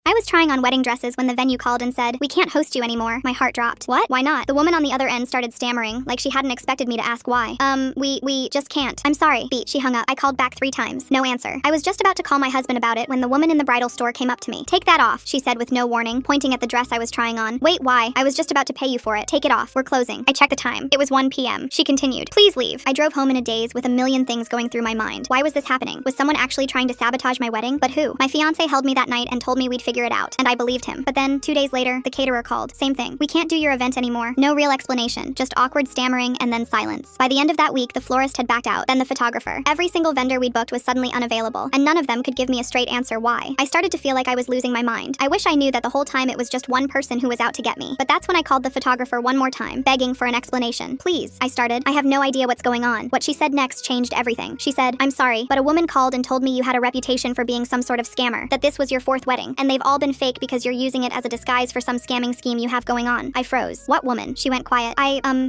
I was trying on wedding dresses when the venue called and said, "We can't host you anymore." My heart dropped. What? Why not? The woman on the other end started stammering, like she hadn't expected me to ask why. We just can't. I'm sorry. Beat. She hung up. I called back 3 times. No answer. I was just about to call my husband about it when the woman in the bridal store came up to me. "Take that off," she said with no warning, pointing at the dress I was trying on. "Wait, why? I was just about to pay you for it. Take it off. We're closing." I checked the time. It was 1 p.m. She continued, "Please leave." I drove home in a daze with a million things going through my mind. Why was this happening? Was someone actually trying to sabotage my wedding? But who? My fiance held me that night and told me we'd figure it out, and I believed him. But then, 2 days later, the caterer called. Same thing. "We can't do your event anymore." No real explanation, just awkward stammering and then silence. By the end of that week, the florist had backed out, then the photographer. Every single vendor we'd booked was suddenly unavailable, and none of them could give me a straight answer why. I started to feel like I was losing my mind. I wish I knew that the whole time it was just one person who was out to get me. But that's when I called the photographer one more time, begging for an explanation. "Please," I started. "I have no idea what's going on." What she said next changed everything. She said, "I'm sorry, but a woman called and told me you had a reputation for being some sort of scammer, that this was your 4th wedding, and they've all been fake because you're using it as a disguise for some scamming scheme you have going on." I froze. "What woman?" She went quiet.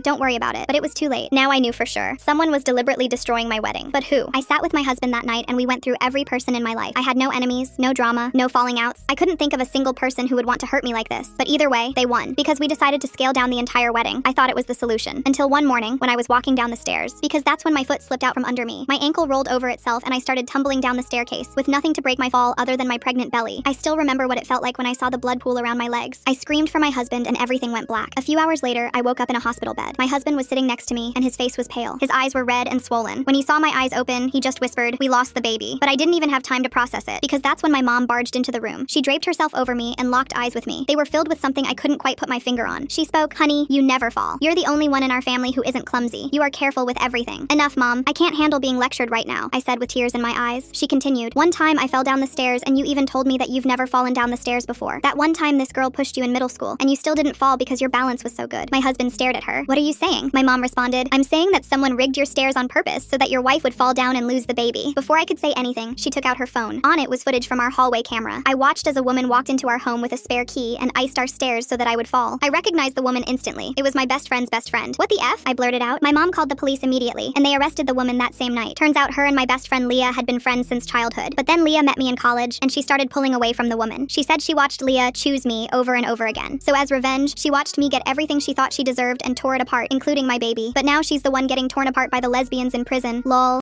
Don't worry about it." But it was too late. Now I knew for sure. Someone was deliberately destroying my wedding. But who? I sat with my husband that night and we went through every person in my life. I had no enemies, no drama, no falling outs. I couldn't think of a single person who would want to hurt me like this. But either way, they won. Because we decided to scale down the entire wedding. I thought it was the solution. Until one morning, when I was walking down the stairs. Because that's when my foot slipped out from under me. My ankle rolled over itself and I started tumbling down the staircase, with nothing to break my fall other than my pregnant belly. I still remember what it felt like when I saw the blood pool around my legs. I screamed for my husband and everything went black. A few hours later, I woke up in a hospital bed. My husband was sitting next to me and his face was pale. His eyes were red and swollen. When he saw my eyes open, he just whispered, "We lost the baby." But I didn't even have time to process it, because that's when my mom barged into the room. She draped herself over me and locked eyes with me. They were filled with something I couldn't quite put my finger on. She spoke, "Honey, you never fall. You're the only one in our family who isn't clumsy. You are careful with everything." "Enough, Mom. I can't handle being lectured right now," I said with tears in my eyes. She continued, "One time I fell down the stairs and you even told me that you've never fallen down the stairs before. That one time this girl pushed you in middle school and you still didn't fall because your balance was so good." My husband stared at her. "What are you saying?" My mom responded, "I'm saying that someone rigged your stairs on purpose so that your wife would fall down and lose the baby." Before I could say anything, she took out her phone. On it was footage from our hallway camera. I watched as a woman walked into our home with a spare key and iced our stairs so that I would fall. I recognized the woman instantly. It was my best friend's best friend. "What the F?" I blurted out. My mom called the police immediately, and they arrested the woman that same night. Turns out her and my best friend Leah had been friends since childhood. But then Leah met me in college, and she started pulling away from the woman. She said she watched Leah choose me over and over again. So as revenge, she watched me get everything she thought she deserved and tore it apart, including my baby. But now she's the one getting torn apart by the lesbians in prison. Lol.